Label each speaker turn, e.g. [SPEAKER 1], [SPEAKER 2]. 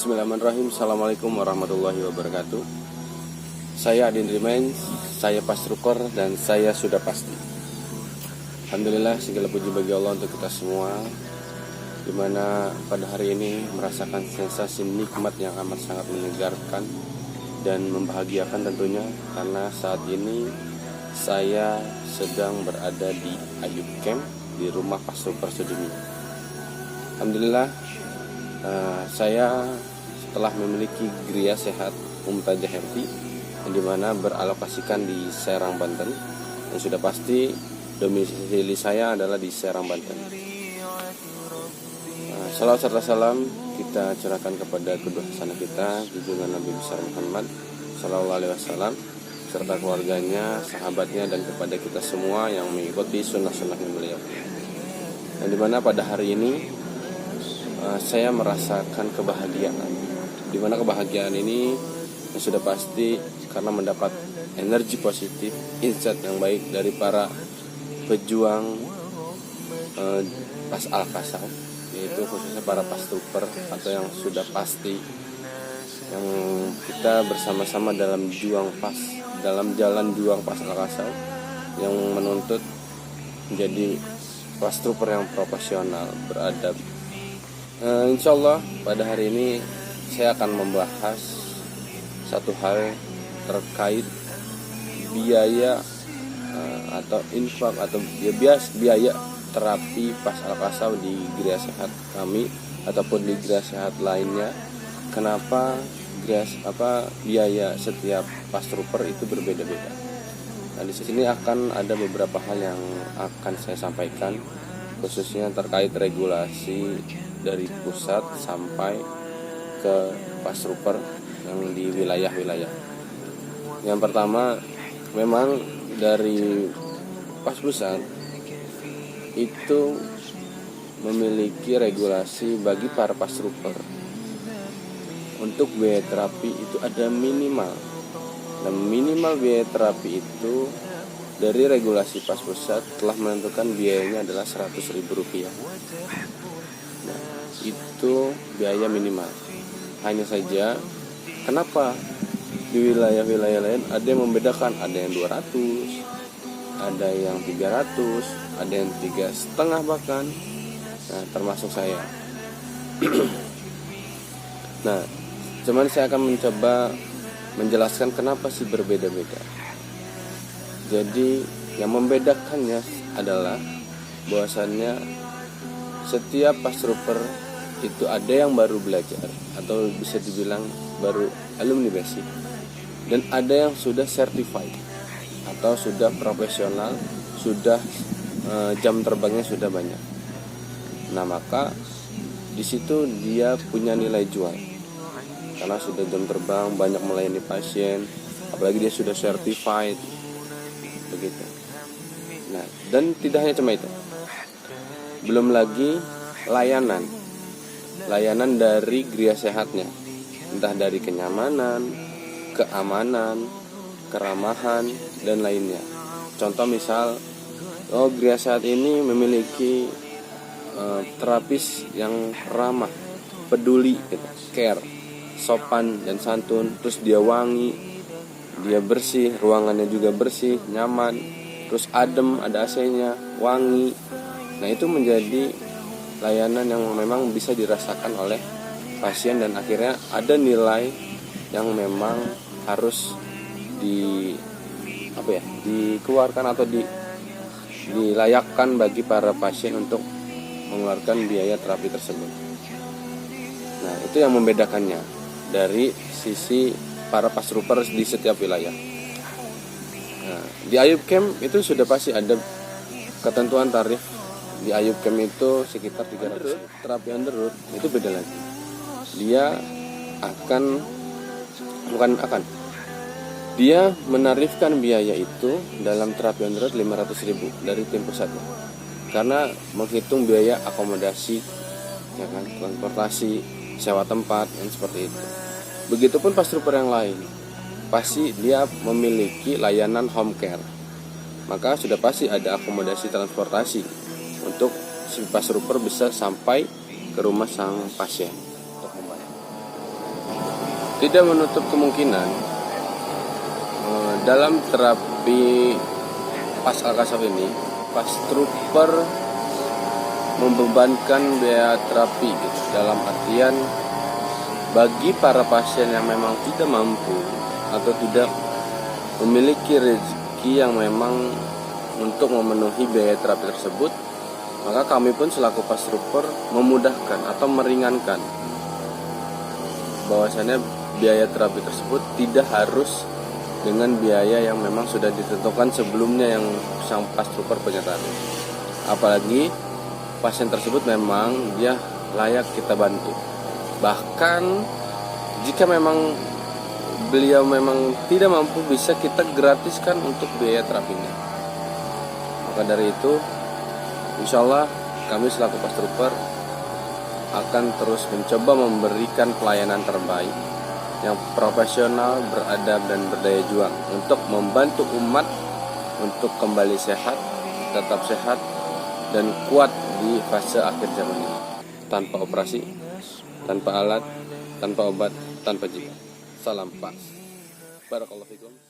[SPEAKER 1] Bismillahirrahmanirrahim. Assalamualaikum warahmatullahi wabarakatuh. Saya Adin Remains, saya Pastrukor dan saya sudah pasti. Alhamdulillah, segala puji bagi Allah untuk kita semua, dimana pada hari ini merasakan sensasi nikmat yang amat sangat menyegarkan dan membahagiakan tentunya, karena saat ini saya sedang berada di Ayub Camp di rumah Pastrukor Sudimi. Alhamdulillah, saya setelah memiliki Gria Sehat Mumtajah Healthy yang dimana beralokasikan di Serang, Banten, dan sudah pasti domisili saya adalah di Serang, Banten. Salawat serta salam kita curahkan kepada kedua hasanah kita, junjungan Nabi besar Muhammad Sallallahu Alaihi Wasallam serta keluarganya, sahabatnya, dan kepada kita semua yang mengikuti sunnah-sunnahnya beliau. Dan dimana pada hari ini saya merasakan kebahagiaan, dimana kebahagiaan ini sudah pasti karena mendapat energi positif, insight yang baik dari para pejuang pas al-kasau, yaitu khususnya para pastruper atau yang sudah pasti, yang kita bersama-sama dalam jalan juang pas al-kasau yang menuntut menjadi pastruper yang profesional, beradab. Insya Allah pada hari ini saya akan membahas satu hal terkait biaya atau infak atau biaya terapi pas al-kasau di Gria Sehat kami ataupun di Gria Sehat lainnya. Kenapa biaya setiap pastruper itu berbeda-beda? Nah, di sini akan ada beberapa hal yang akan saya sampaikan, khususnya terkait regulasi dari pusat sampai ke pastruper yang di wilayah-wilayah. Yang pertama, memang dari pas pusat itu memiliki regulasi bagi para pastruper untuk biaya terapi itu ada minimal. Dan minimal biaya terapi itu dari regulasi pas pusat telah menentukan biayanya adalah Rp100.000. Nah, itu biaya minimal. Hanya saja, kenapa di wilayah-wilayah lain ada yang membedakan, ada yang 200, ada yang 300, ada yang 3,5 bahkan. Nah, termasuk saya. Nah, cuman saya akan mencoba menjelaskan kenapa sih berbeda-beda. Jadi yang membedakannya adalah bahwasannya setiap pastruper itu ada yang baru belajar atau bisa dibilang baru alumni basic, dan ada yang sudah certified atau sudah profesional, sudah jam terbangnya sudah banyak. Nah, maka di situ dia punya nilai jual karena sudah jam terbang, banyak melayani pasien, apalagi dia sudah certified begitu. Nah, dan tidak hanya cuma itu, belum lagi layanan dari Gria Sehatnya, entah dari kenyamanan, keamanan, keramahan, dan lainnya. Contoh misal, Gria Sehat ini memiliki terapis yang ramah, peduli, gitu, care, sopan dan santun, terus dia wangi, dia bersih, ruangannya juga bersih, nyaman, terus adem, ada AC-nya, wangi. Nah, itu menjadi layanan yang memang bisa dirasakan oleh pasien, dan akhirnya ada nilai yang memang harus dikeluarkan atau dilayakkan bagi para pasien untuk mengeluarkan biaya terapi tersebut. Nah, itu yang membedakannya dari sisi para pastruper di setiap wilayah. Nah, di Ayub Camp itu sudah pasti ada ketentuan tarif. Di Ayub Camp itu sekitar 300. Terapi on the road itu beda lagi. Dia dia menarifkan biaya itu dalam terapi on the road 500.000 dari tim pusatnya, karena menghitung biaya akomodasi, ya kan, transportasi, sewa tempat, dan seperti itu. Begitupun pastruper yang lain, pasti dia memiliki layanan home care, maka sudah pasti ada akomodasi transportasi untuk si pastruper bisa sampai ke rumah sang pasien untuk membayar. tidak menutup kemungkinan dalam terapi pas Al-Kasaf ini, pas trooper membebankan biaya terapi gitu. Dalam artian bagi para pasien yang memang tidak mampu atau tidak memiliki rezeki yang memang untuk memenuhi biaya terapi tersebut, maka kami pun selaku pas trooper memudahkan atau meringankan bahwasannya biaya terapi tersebut tidak harus dengan biaya yang memang sudah ditentukan sebelumnya yang sang pas trooper punya tarif. Apalagi pasien tersebut memang dia layak kita bantu. Bahkan jika memang beliau memang tidak mampu, bisa kita gratiskan untuk biaya terapinya. Maka dari itu, insya Allah kami selaku pas trooper akan terus mencoba memberikan pelayanan terbaik yang profesional, beradab dan berdaya juang untuk membantu umat untuk kembali sehat, tetap sehat dan kuat di fase akhir zaman ini. Tanpa operasi, tanpa alat, tanpa obat, tanpa jiwa. Salam pas. Barakallahu fikum.